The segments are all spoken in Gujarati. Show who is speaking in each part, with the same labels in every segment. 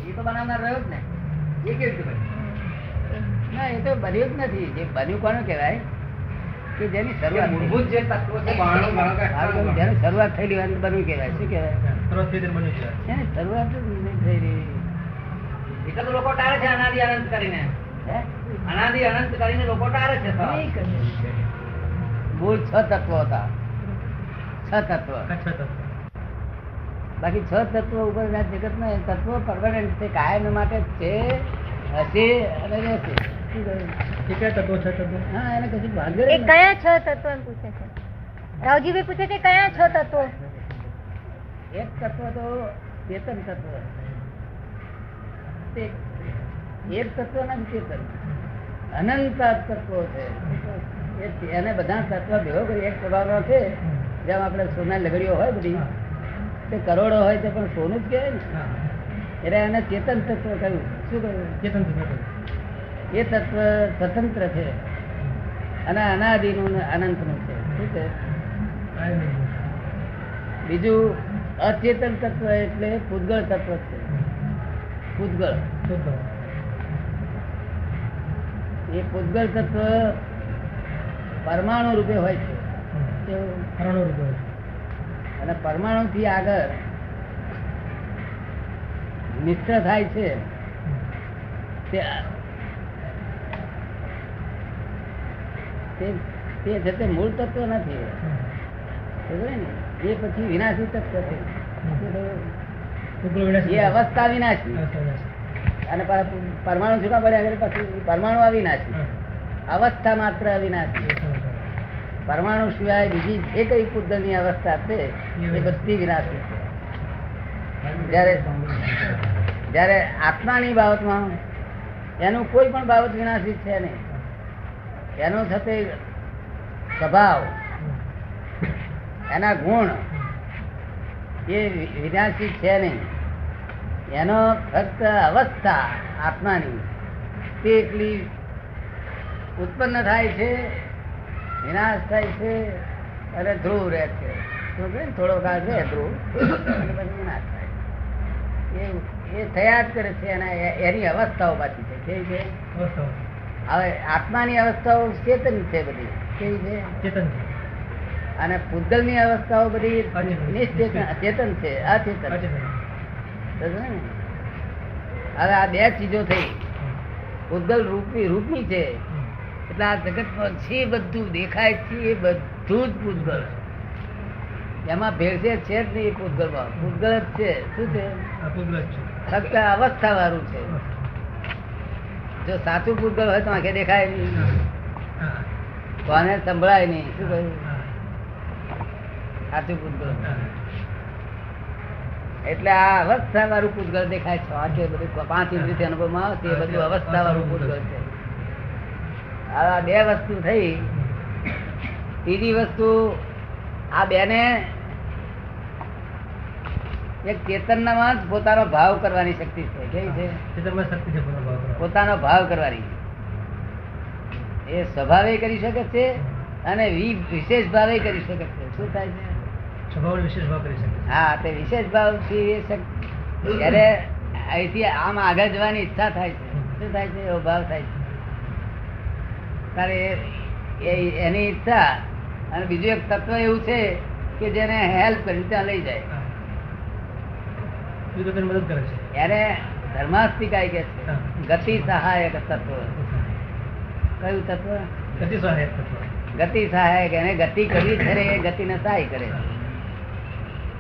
Speaker 1: એ તો બનાવનાર રહ્યો જ ને. એ કેવી રીતે બન્યું? ના, એ તો બન્યું જ નથી. જે બન્યું કોને કહેવાય? કે જેની શરૂઆત મૂળભૂત જે તત્વો છે જેની શરૂઆત થયેલી હોય બન્યું કહેવાય. શું કહેવાય? શરૂઆત જ નહીં થઈ રહી. એટલે તો લોકો ટાળે છે અનાદિ અનંત કરીને. અનાદિ અનંત કરીને લોકો ટાળે છે. મૂળ 6 તત્વો હતા. 6 તત્વો. બાકી 6 તત્વો ઉપર જગત ના તત્વો પરમાનન્ટ છે, કાયમ માટે છે, હશે અને રહેશે. હા, એને કશું ભાંગર જ નથી.
Speaker 2: કયા 6 તત્વો એમ પૂછે છે રાવજીભાઈ? પૂછે છે કયા 6 તત્વો?
Speaker 1: એક તત્વ તો ચેતન તત્વ. એક તત્વ નથી ચેતન, અનંત તત્વો છે. એને બધા તત્વ ભેગો કરી એક પ્રભાવનો છે. જેમ આપણે સોના લગડીઓ હોય બધી તે કરોડો હોય તે પણ સોનું જ કહેવાય ને. એટલે એને ચેતન તત્વ કહ્યું. શું કહ્યું? ચેતન તત્વ. એ તત્વ સ્વતંત્ર છે અને અનાદિનું અનંતનું છે. શું છે? બીજું અચેતન તત્વ એટલે પૂતગળ તત્વ છે. પૂતગળ. એ પૂતગળ તત્વ પરમાણુ રૂપે હોય છે. અને પરમાણુ થી આગળ મિશ્ર થાય છે. તે જતે મૂળ તત્વ નથી. એ પછી વિનાશી તત્વ છે. એ અવસ્થા વિનાશી અને પરમાણુ છૂટા પડ્યા પછી પરમાણુ અવિનાશી, અવસ્થા માત્ર અવિનાશી. પરમાણુ સિવાય બીજી જે કઈ પૂતગળની અવસ્થા છે એ બધી વિનાશી છે. જયારે આત્માની બાબતમાં એનું કોઈ પણ બાબત વિનાશી છે નહીં. એનો થતે સ્વભાવ, એના ગુણ એ વિનાશી છે નહીં. એનો ફક્ત અવસ્થા આત્માની તે એટલી ઉત્પન્ન થાય છે, વિનાશ થાય છે અને ધ્રુવ રહે છે. થોડો કાળ રહે ધ્રુવ અને પછી વિનાશ થાય. એ થયા જ કરે છે. એની અવસ્થાઓ પાછી છે. કેવી છે? હવે આત્માની અવસ્થાઓ ચેતન છે બધી. કેવી છે? ચેતન. અને પૂતગલની અવસ્થાઓ બધી ચેતન છે, અચેતન. હવે આ બે ચીજો થઈ. પૂતગલ રૂપની છે એટલે આ જગતમાં છે બધું દેખાય છે એ બધું જ પૂતગલ. એમાં ભેળસેળ છે જ નહીં. પૂતગલમાં પૂતગલ જ છે. શું છે? ફક્ત અવસ્થા વાળું છે. જો સાચું પૂતગલ હોય તો આંખે દેખાય નહીં, કોને સંભળાય નહીં. શું કહ્યું? સાચું પૂતગલ. એટલે આ અવસ્થા વાળું પૂતગલ દેખાય છે. આંખે બધું 5 ઇન્દ્રિય અનુભવમાં આવે છે એ બધું અવસ્થા વાળું પૂતગલ છે. આ બે વસ્તુ થઈ. ત્રીજી વસ્તુ આ બેને એક ચેતનમાં જ પોતાનો ભાવ કરવાની શક્તિ છે. કેવી છે? પોતાનો ભાવ કરવાની. એ સ્વભાવે કરી શકે છે અને વિશેષ ભાવે કરી શકે છે. શું થાય છે? વિશેષ ભાવ કરી શકે. હા, તે વિશેષ ભાવ થી જયારે અહીંથી આમ આગળ જવાની ઈચ્છા થાય છે. શું થાય છે? એવો ભાવ થાય છે. તારે એની ઈચ્છા. અને બીજું એક તત્વ એવું છે કે જેને હેલ્પ કરી ત્યાં લઈ જાય. મદદ કરે છે. એને ધર્માસ્તિકાય કે છે. ગતિ સહાયક તત્વ. કયું તત્વ? ગતિ સહાયક તત્વ. ગતિ સહાયક. એને ગતિ કરવી છે એ ગતિને સહાય કરે.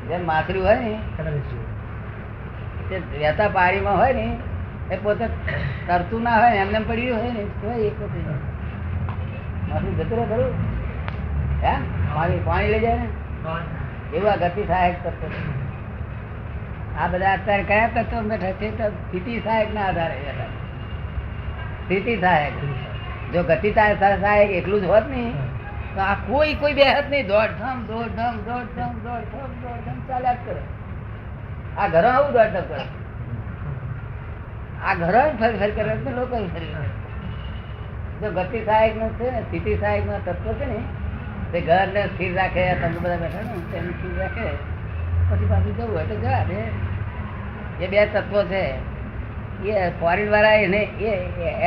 Speaker 1: જેમ માછલી હોય ને તે વહેતા પાણીમાં હોય ને એ પોતે તરતું ના હોય એમને પડ્યું હોય ને તો એ પોતે માછલી જતું રહે ખરું. હે પાણી લઈ જાય ને એવું આ ગતિ સહાયક તત્વ. આ બધા અત્યારે કયા તત્વો બેઠા છે? તો સ્થિતિ સહાયક ના આધારે. સ્થિતિ સહાયક. જો ગતિ સહાયક એટલું જ હોત ને તો આ કોઈ બેહત નહીં. દોડધામ ચાલ્યા જ કરે. આ ઘરો આવું દોડધામ કરે. આ ઘરો ફરી કરે લોકો ફરી. જો ગતિ સહાયક નો છે ને સ્થિતિ સહાયક નો તત્વ છે ને તે ઘર ને સ્થિર રાખે. તમે બધા બેઠા ને તેને સ્થિર રાખે. પછી પાછું જવું હોય તો જા. એ બે તત્વો છે. એ ફોરેન વાળા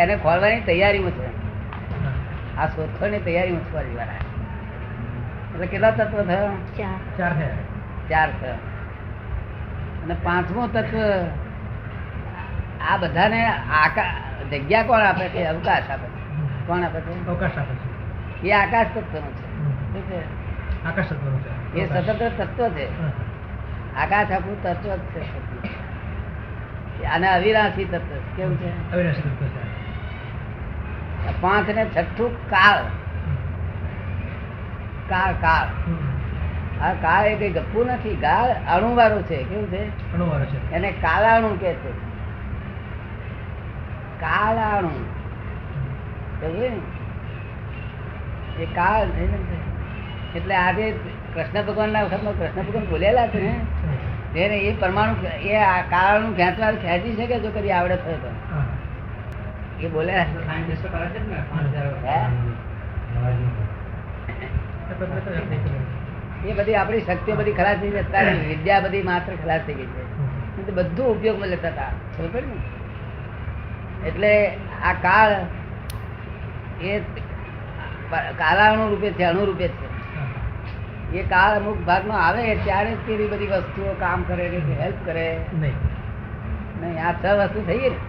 Speaker 1: એને ખોલવાની તૈયારીમાં છે. આ શોધખોળની તૈયારીમાં છે ફોરેન વાળા. એટલે કેટલા તત્વ થયો? ચાર થયો. અને પાંચમું તત્વ આ બધાને જગ્યા કોણ આપે છે? અવકાશ આપે છે. કોણ આપે છે?
Speaker 3: અવકાશ આપે છે.
Speaker 1: એ આકાશ તત્વનું છે. શું છે?
Speaker 3: આકાશ તત્વનું છે.
Speaker 1: એ સ્વતંત્ર તત્વ છે. આકાશ આપણું તત્વ જ છે. આને અવિનાશી તત્વ છે. કેવું છે?
Speaker 3: અવિનાશી તત્વ છે.
Speaker 1: 5 ને છઠ્ઠું કાળ. કાળ કાળ આ કાળ એ કઈ ગપ્પું નથી. કાળ અણુવાળું છે. કેવું છે?
Speaker 3: અણુવાળો છે.
Speaker 1: એને કાળાણુ કે છે. કાળાણુ એ કાળ. એટલે આજે કૃષ્ણ ભગવાન ના વખતમાં કૃષ્ણ ભગવાન બોલેલા છે ને તેને એ પરમાણુ એ કાળાણુ ખેંચવાનું ખેંચી શકે જો કદી આવડે થયો તો એ બોલેલા એ બધી આપણી શક્તિઓ બધી ખલાસ થઈ ગઈ. વિદ્યા બધી માત્ર ખલાસ થઈ ગઈ છે. બધું ઉપયોગમાં લેતા હતા. ખબર ને? એટલે આ કાળ એ કાળાણુ રૂપે છે, અણુ રૂપે છે. એ કાળ અમુક ભાગમાં આવે ત્યારે જ તેવી બધી વસ્તુઓ કામ કરે, હેલ્પ કરે નહીં. આ 6 વસ્તુ થઈ ગઈ ને.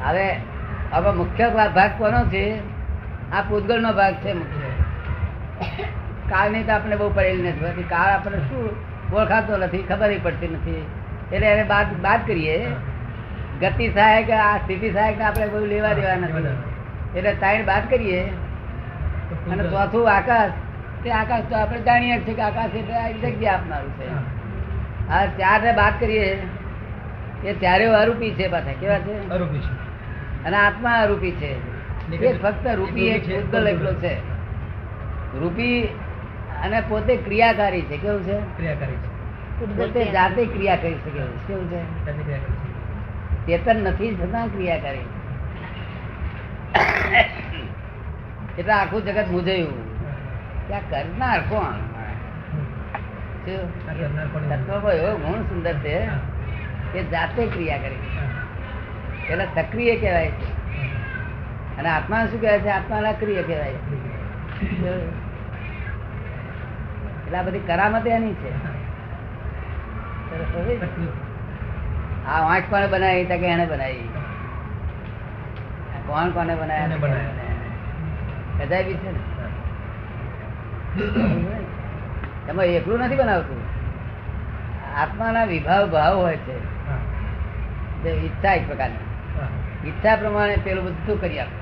Speaker 1: હવે મુખ્ય ભાગ કોનો છે? આ પૂતગલ નો ભાગ છે મુખ્ય. કાળની તો આપણે બહુ પડેલી નથી. કાળ આપણે શું ઓળખાતો નથી, ખબર પડતી નથી. એટલે એને બાદ કરીએ. ગતિ સહાયક આ સ્થિતિ સહાયક આપણે બધું લેવા દેવા નથી. એટલે 3 બાદ કરીએ. અને ચોથું આકાશ. તે આકાશ તો આપણે જાણીએ છીએ કે આકાશ એટલે આ જગ્યા આપનારું છે. આ 4 ને બાદ કરીએ. એ ચારે અરૂપી છે. પાછા કેવા છે?
Speaker 3: અરૂપી છે.
Speaker 1: અને આત્મા અરૂપી છે. એ ફક્ત રૂપી એક પૂતગલ એટલો છે. રૂપી અને પોતે ક્રિયાકારી છે. કેવું છે?
Speaker 3: ક્રિયાકારી છે.
Speaker 1: પોતે જાતે ક્રિયા કરી શકે. કેવું છે? ચેતન નથી છતાં ક્રિયાકારી. એટલે આખું જગત મૂંઝાયું ત્યાં કરનાર કોણ? તત્વમાં એવો ગુણ સુંદર છે કે જાતે ક્રિયા કરી. એટલે સક્રિય કહેવાય છે. અને આત્મા શું કહેવાય છે? આત્મા અક્રિય કહેવાય છે. એટલે આ બધી કરામત એની છે. આ વાંચ કોને બનાવી? કે એને બનાવી. કોણ કોને બનાવ્યા? કદાય છે ને. એમાં એકલું નથી બનાવતું. આત્માના વિભાવ ભાવ હોય છે. ઈચ્છા એક પ્રકારની. ઈચ્છા પ્રમાણે પેલું બધું કરી આપે.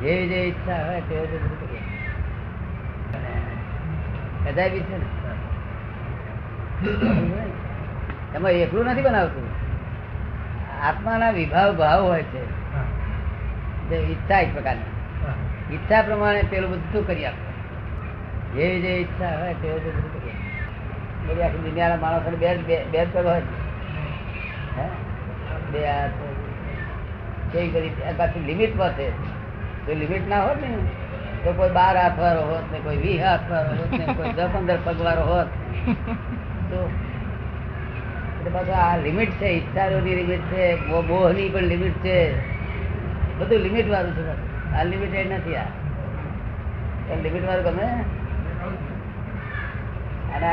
Speaker 1: જેવી જે ઈચ્છા હોય તેવું બધું કરી આપે. કદાય બી છે ને. એમાં એકલું નથી બનાવતું. આત્માના વિભાવ ભાવ હોય છે. ઈચ્છા એક પ્રકારની. ઈચ્છા પ્રમાણે પેલું બધું કરી આપે. જેવી જે ઈચ્છા હોય તેવું બધું કરી આપે. બધી આખી દુનિયાના માણસો બે પગ હોય છે. બે હાથ કેવી કરી પાછી લિમિટમાં છે. જો લિમિટ ના હોત ને તો કોઈ 12 હાથ વાળો હોત ને કોઈ 20 હાથ વાળો હોત ને કોઈ 10-15 પગ વાળો હોત. તો પાછું આ લિમિટ છે. ઈચ્છાઓની લિમિટ છે, મોહની પણ લિમિટ છે. બધું લિમિટ વાળું છે. અનલિમિટેડ નથી. આ લિમિટ વાળું ગમે. અને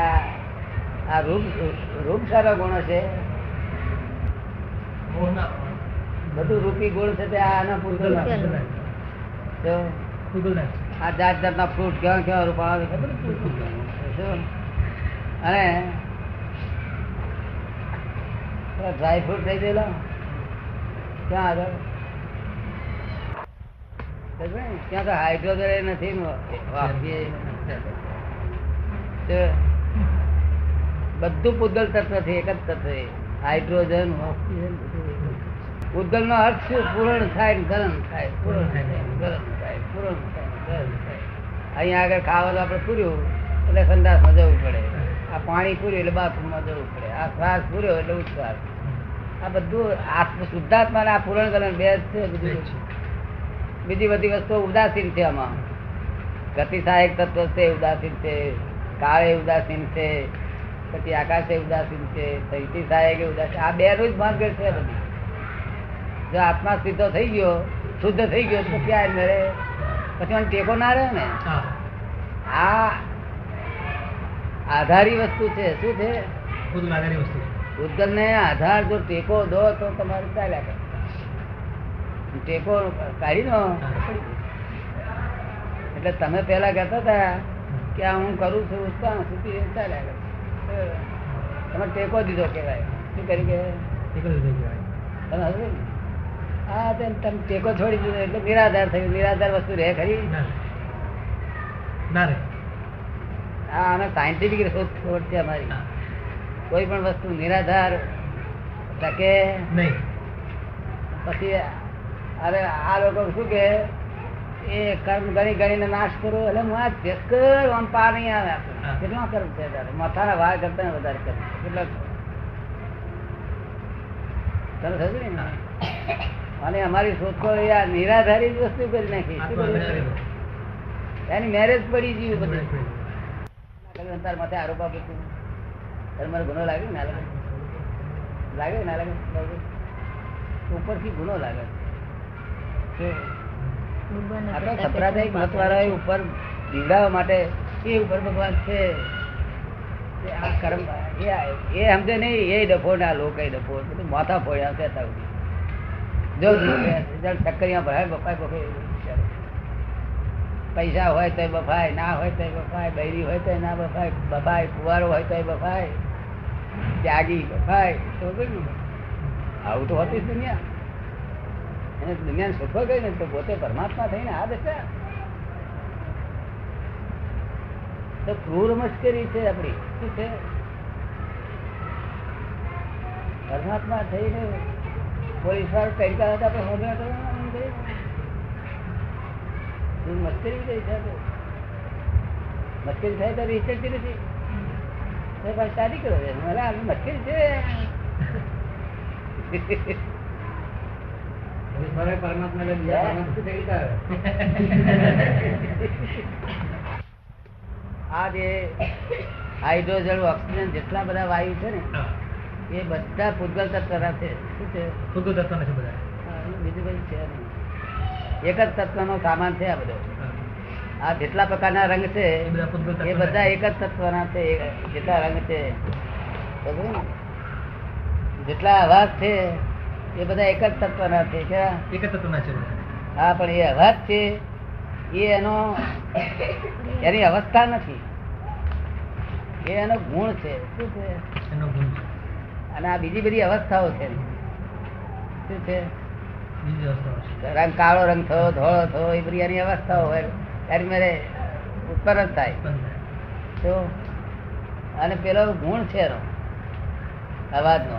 Speaker 1: આ રૂપ સારા ગુણો છે. બધું રૂપી ગુણ છે તે આના પૂતગલ. આ જાત જાતના ફ્રૂટ ક્યાં ક્યાં રૂપા આવે છે. અને ડ્રાય ફ્રૂટ થઈ ગયેલા ક્યાં આગળ? ત્યાં તો હાઇડ્રોજન નથી. બધું પૂતગલ તત્વ છે. એક જ તત્વ. Hydrogen, oxygen. પૂતગલ નો અર્થ શું? પૂરણ થાય, ગરમ થાય, પૂરણ થાય, ગરમ થાય, પૂરણ થાય, ગરમ થાય. અહીંયા આગળ ખાવાનું આપણે પૂર્યું એટલે સંડાસમાં જવું પડે. આ પાણી પૂર્યું એટલે બાથરૂમમાં જવું પડે. આ શ્વાસ પૂર્યો એટલે ઉચ્છ્વાસ. આ બધું શુદ્ધાત્મા આ પૂરણ ગલન બે જ છે. બીજી બધી વસ્તુઓ ઉદાસીન છે. આમાં ગતિ સહાયક તત્વ છે, ઉદાસીન છે. કાળે ઉદાસીન છે. પછી આકાશે ઉદાસીન છે. સહિતી સહાયક ઉદાસીન. આ બે નું જ ભાગ છે. બધી જો આત્મા સીધો થઈ ગયો, શુદ્ધ થઈ ગયો, તો ક્યાં મેળે? પછી મને ટેકો ના રહે ને.
Speaker 3: હા.
Speaker 1: આ આધારી વસ્તુ છે. શું છે?
Speaker 3: બધું આધારી વસ્તુ છે.
Speaker 1: ભૂતગલ ને આધાર જો ટેકો દો તો તમારે ચાલ્યા કરે. ટેકો કાઢી દો એટલે તમે પેલા કહેતા હતા કે આ હું કરું છું ત્યાં સુધી ચાલ્યા કરે. તમે ટેકો દીધો કેવાય. શું કરી કે
Speaker 3: એક જ રીતે કહેવાય.
Speaker 1: તમે હવે હા તેમ તમે ટેકો છોડી દીધો એટલે નિરાધાર થયું. નિરાધાર વસ્તુ રહે ખરી?
Speaker 3: ના ના રે.
Speaker 1: હા, આને સાયન્ટિફિક શોધ છે અમારી.
Speaker 3: હા.
Speaker 1: કોઈ પણ વસ્તુ નિરાધાર ટકે
Speaker 3: નહીં.
Speaker 1: પછી અરે આ લોકો શું કે એ કર્મ ગણી ગણીને નાશ કરો એટલે હું આ ચક્કર આમ પાર નહીં આવે આપણે.
Speaker 3: હા.
Speaker 1: કેટલા કર્મ છે તારે? માથાના વાર કરતા વધારે કર્મ કેટલા તને થયું ને? અને અમારી શોધખોળ એ આ નિરાધારી જ વસ્તુ કરી નાખી. શું
Speaker 3: આત્મા
Speaker 1: કરી
Speaker 3: કરી દો.
Speaker 1: નાખી? એની મેરેજ પડી ગયું બધું. તાર માથે આરોપ આપે તું તારે મારે ગુનો લાગે ના લાગે? લાગે ના લાગે? ઉપરથી ગુનો લાગે. આ તો સંપ્રદાયિક મતવાળા ઉપર દીવડાવવા માટે એ ઉપર ભગવાન છે. આ કર્મ એ સમજે નહીં. એ ડફો ના લોકો ડફો બધું માથા ફોડ્યા છે અત્યાર સુધી. જો ચક્કરિયા ભરાય બફાય બફાય. પૈસા હોય તો બફાય, ના હોય તો બફાય, બૈરી હોય તો ના બફાય, બફાય કુવારો હોય તો બફાય, ત્યાગી બફાય. તો આવું તો હોતી જ દુનિયા. એને દુનિયાને સુખો ગઈ ને તો પોતે પરમાત્મા થઈને આ દશા તો ક્રૂર મશ્કરી છે આપડી. શું છે? પરમાત્મા થઈને પોલીસ વાળો કઈ હતા આપણે હોમ્યા કરવાના મશ્કરી કઈ છે? મશ્કરી થાય તો રિસર્ચી નથી. સ્ટાડી કરો છે મશ્કરી છે. આ જે હાઇડ્રોજન ઓક્સિજન જેટલા બધા વાયુ છે ને એ બધા પૂતગલ તત્વના છે. શું છે?
Speaker 3: ભૂગોળ તત્વના છે બધા.
Speaker 1: બીજું કઈ છે નહીં. એક જ તત્વનો સામાન છે આ બધો. આ જેટલા પ્રકારના રંગ છે
Speaker 3: એ બધા પૂતગલ તત્વના
Speaker 1: એ બધા એક જ તત્વના છે. જેટલા રંગ છે ખબર ને? જેટલા અવાજ છે એ બધા એક જ તત્વના છે. ક્યાં?
Speaker 3: એક જ તત્વના છે બધા.
Speaker 1: હા, પણ એ અવાજ છે એ એનો એની અવસ્થા નથી, એ એનો ગુણ છે. શું છે?
Speaker 3: એનો ગુણ છે.
Speaker 1: અને આ બીજી બધી અવસ્થાઓ છે. શું છે?
Speaker 3: બીજી વસ્તુઓ છે.
Speaker 1: રંગ કાળો રંગ થયો, ધોળો થયો, એ બધી એની અવસ્થાઓ હોય ત્યારે મેરે ઉત્પન્ન જ થાય.
Speaker 3: ઉત્પન્ન થાય.
Speaker 1: તો અને પેલો ગુણ છે એનો અવાજનો.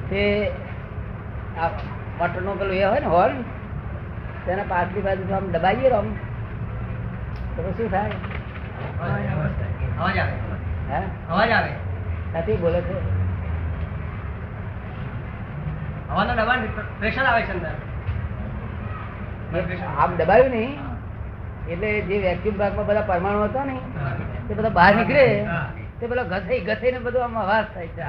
Speaker 1: તે આ મોટરનો પેલું એ હોય ને હોર્ન, તેના પાછલી બાજુ આમ દબાઈએ આમ તો શું થાય?
Speaker 3: અવાજ આવે.
Speaker 1: હે
Speaker 3: અવાજ આવે.
Speaker 1: નથી બોલે છે?
Speaker 3: હવાના દબાણ પ્રેશર આવે છે અંદર.
Speaker 1: આમ દબાયું નહીં એટલે જે વેક્યુમ ભાગમાં બધા પરમાણુ હતા ને તે બધા બહાર નીકળે તે પેલો ઘસાઈ ઘસાઈને બધું આમ અવાજ થાય છે.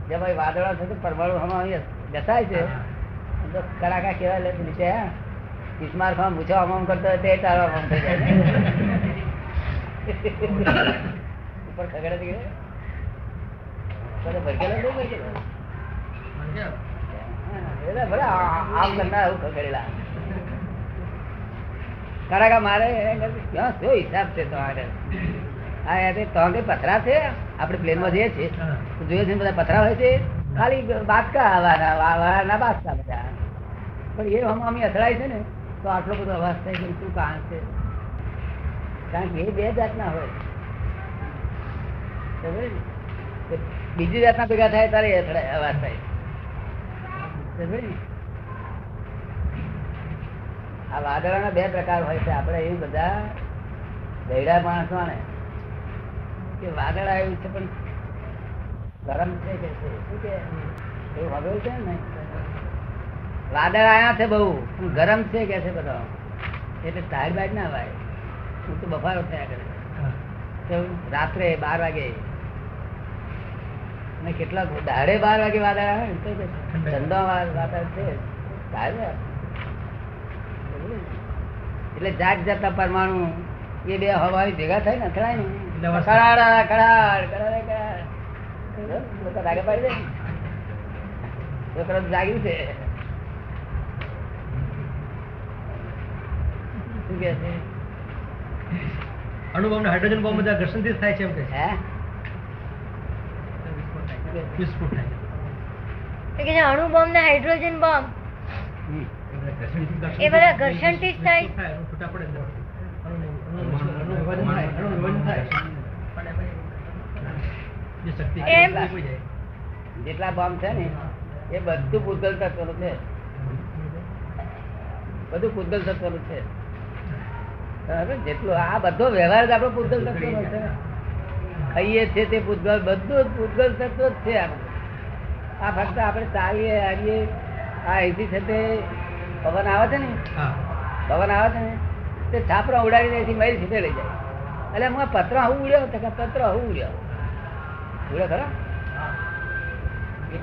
Speaker 1: જે ભાઈ વાદળા છે તો પરમાણુ આમાં ઘસાય છે તો કડાકા કેવા લે નીચે કિસ્માર ખાવા મૂછો આમ કરતો હોય તે તારો આમ થઈ જાય ઉપર ખગડે થી ભરકેલો નહીં ભરકેલો ભલે આમ કરતા આવું ખગડેલા કડાકા મારે ક્યાં શું હિસાબ છે તમારે? હા તો કઈ પથરા છે આપડે પ્લેન માં જઈએ છીએ જોઈએ છે બધા પથરા હોય છે ખાલી બાદકા વાળાના બાદકા બધા. પણ એ અમે અથડાય છે ને તો આટલો બધો અવાજ થાય કે શું કારણ છે? કારણ કે એ બે જાતના હોય. બીજી જાતના ભેગા થાય ત્યારે અવાજ થાય. આ વાદળાના બે પ્રકાર હોય છે. આપડે એવું બધા ગયડા માણસો ને કે વાદળ આવ્યું છે પણ ગરમ છે કે શું કે એવું હવે છે ને વાદળ આવ્યા છે બહુ પણ ગરમ છે કે છે બધા એટલે ટાયર બાઈડ ના વાય. હું તો બફારો થયા કરે રાત્રે 12 વાગે અને કેટલાક દાડે 12 વાગે વાદળ આવે ને તો ઠંડો વાતાવરણ છે તારે. એટલે જાત જાતના પરમાણુ એ બે હવા ભેગા થાય ને અથડાય ને કડાડ કડાડ કડાડ કડાડ લોકો રાગે પાડી દે. છોકરો જાગ્યું છે. શું કે છે?
Speaker 3: અણુબોમ્બ હાઇડ્રોજન બોમ્બ બધા ઘર્ષણથી જ થાય છે એમ કે છે.
Speaker 1: હે
Speaker 3: વિસ્ફોટ થાય છે.
Speaker 2: તો કે છે અણુબોમ્બ ને હાઇડ્રોજન બોમ્બ
Speaker 1: હમ.
Speaker 2: એ બધા ઘર્ષણથી જ થાય.
Speaker 3: છૂટા પડે છે. અણુવર્ધન થાય. અણુવર્ધન થાય. જે શક્તિ છે
Speaker 2: એમ.
Speaker 3: એ કોઈ જાય.
Speaker 1: જેટલા બોમ્બ છે ને એ બધું પૂતગલ તત્વનું છે. બધું પૂતગલ તત્વનું છે. બરાબર? જેટલું આ બધો વ્યવહાર જ આપણો પૂતગલ તત્વનો છે. ખાઈએ છીએ તે પૂતગલ બધું જ પૂતગલ તત્વ જ છે. આ ફક્ત આપણે ચાલીએ હારીએ આ અહીંથી છે તે પવન આવે છે ને
Speaker 3: હા.
Speaker 1: પવન આવે છે ને તે છાપરા ઉડાડીને અહીંથી મહિલ સીધે લઈ જાય. એટલે હું પત્ર હું ઉડ્યો તો કે પત્ર હું ઉડ્યો ઉડ્યો ખરો. એ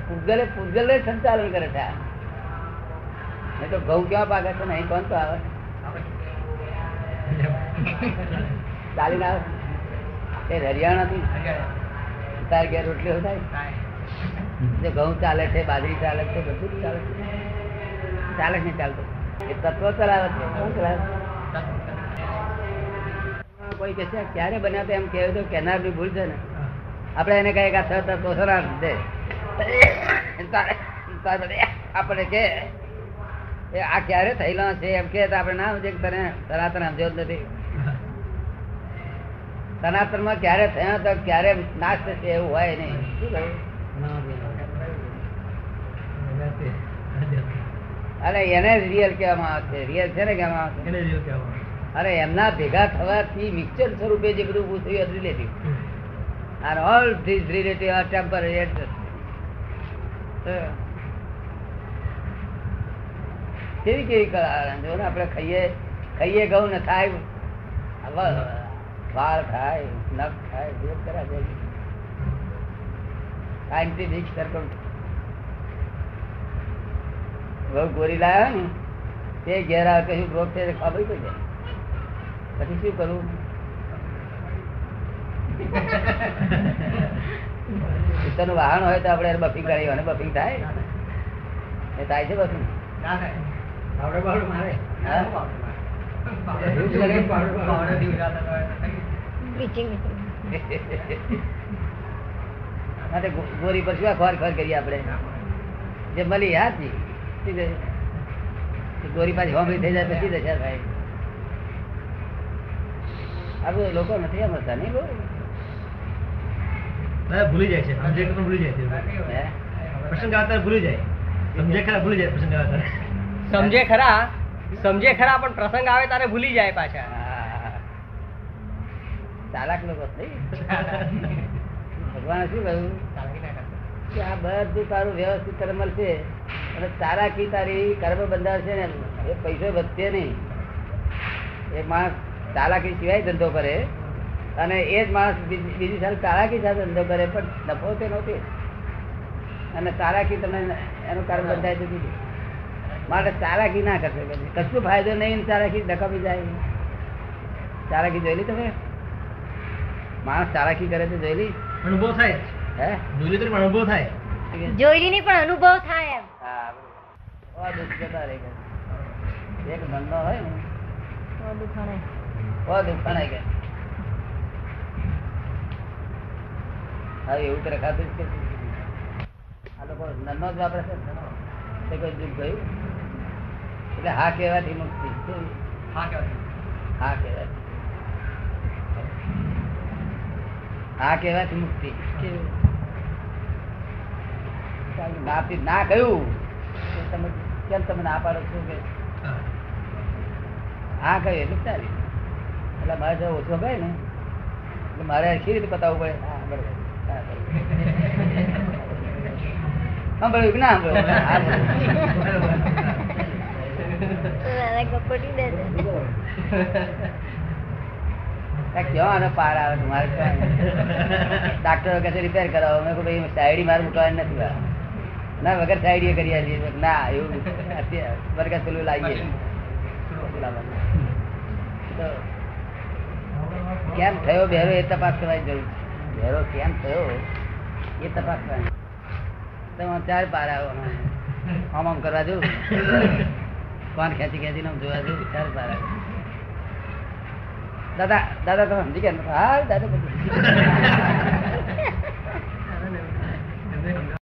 Speaker 1: પૂતગલે સંચાલન કરે છે. નહીં તો ઘઉં ક્યાં પાકે છે ને અહીં કોણ તો આવે ચાલીને આવે એ હરિયાણાથી તાર ઘેર રોટલી થાય જે ઘઉં ચાલે છે બાજરી ચાલે છે બધું જ ચાલે છે. ચાલે છે નહીં ચાલતું એ તત્વ ચલાવે છે. કોણ ચલાવે? કોઈ કે છે ક્યારે બન્યા તો એમ કહેવું તો કેનાર ની ભૂલ છે ને. આપણે એને કહીએ કે આ છ તત્વો સરાર છે આપણે કે આ ક્યારે થયેલો છે એમ કે આપણે ના સમજે તને સનાતન સમજો જ નથી. સનાતન માં ક્યારે થયો તો ક્યારે નાશ થશે એવું હોય નહીં. શું કહ્યું? અને એને રિયલ કહેવામાં આવે છે. રિયલ છે ને કહેવામાં આવે
Speaker 3: એને રીલ કહેવામાં આવે.
Speaker 1: છે. અરે એમના ભેગા થવાથી મિક્સચર સ્વરૂપે જે બધું ઊભું થયું હતું relative and all these relative are temporary adjustments. કેવી કેવી કળા જો ને આપણે ખાઈએ ઘઉં ને થાય વાળ થાય નખ થાય જે કરા છે સાયન્ટિફિક સર્કલ. ઘઉં ગોરી લાવ્યા ને તે ઘેર આવે કશું રોગ છે ખબર પડી જાય પછી શું કરવું? પિત્તરનું વાહન હોય તો આપણે બફિંગ કરીએ અને બફિંગ થાય એ થાય છે બફિંગ.
Speaker 3: ના થાય. પાવડર બાવડર મારે.
Speaker 1: હા?
Speaker 3: પાવડર થી ઉડાડતા હોય તો થઈ.
Speaker 2: બ્લીચિંગ
Speaker 1: માટે ગોરી પર શું ખોર ખોર કરીએ આપણે જે મળી હાથી શું કહે? ગોરી પાછી હોમરી થઈ જાય પછી દશા થાય. આ બધું લોકો નથી સમજતા નહીં બહુ.
Speaker 3: ભૂલી જાય છે. સમજે કે ભૂલી જાય છે.
Speaker 1: હે?
Speaker 3: પ્રસંગ આવતા ભૂલી જાય. સમજે ખરા ભૂલી જાય પ્રસંગ આવતા.
Speaker 4: સમજે ખરા પણ પ્રસંગ આવે ત્યારે ભૂલી જાય પાછા.
Speaker 1: હા. ચાલાક લોકો નહીં. ભગવાને શું કહ્યું કે આ બધું તારું વ્યવસ્થિત કર્મ મળશે અને ચાલાકી તારી કર્મ બંધાશે ને એ પૈસો વધશે નહીં. એ માણસ ચાલાકી સિવાય ધંધો કરે અને એ જ માણસ બીજી સાલ ચાલાકી સાથે ધંધો કરે પણ નફો તે નહોતી અને ચાલાકી તમને એનું કર્મ બંધાય તો દીધું માટે ચાલાકી ના કરશે કશું ફાયદો નહીં. ચાલાકી નકામી જાય. ચાલાકી જોયેલી તમે? માણસ ચાલાકી કરે તો જોયેલી?
Speaker 3: અનુભવ થાય.
Speaker 1: હે?
Speaker 3: જોઈ તો અનુભવ થાય.
Speaker 2: જોયેલી ની પણ અનુભવ થાય એમ.
Speaker 1: હા દુઃખ જતા રહે એક ધંધો હોય ને
Speaker 2: દુખાણે
Speaker 1: દુઃખાણાય ગયા. હવે એવું તો રખાતું જ કે આ લોકો નન્નો જ વાપરે છે તે કોઈ દુઃખ ગયું એટલે હા કહેવાથી મુક્તિ. શું?
Speaker 3: હા કહેવાય.
Speaker 1: હા કહેવાથી હા કહેવાથી મુક્તિ. ના કહ્યું તમે કેમ તમે ના પાડો છો કે હા કહ્યું એટલે ચાલી. એટલે મારે જો ઓછો ગયો ને એટલે મારે શી રીતે પતાવવું પડે? હા બરોબર. સાંભળ્યું કે ના સાંભળ્યું?
Speaker 2: કપટી દે
Speaker 1: ક્યાં આનો પાર આવે તમારે ડાક્ટરો કહે રિપેર કરાવો મેં કહું ભાઈ સાઈડી મારે મૂકવાની નથી ના વગર સાઈડી કરી આલીએ ના એવું વર્ગ પેલું લાવીએ તો કેમ થયો બેરો એ તપાસ કરવાની જરૂર છે બેરો કેમ થયો એ તપાસ કરવાની તમે ચાર પાર આવો આમ આમ કરવા જવું કોણ ખેંચી ખેંચીને આમ જોવા જવું ચાર પાર આવે દાદા દાદા તમે સમજી ગયા હા દાદા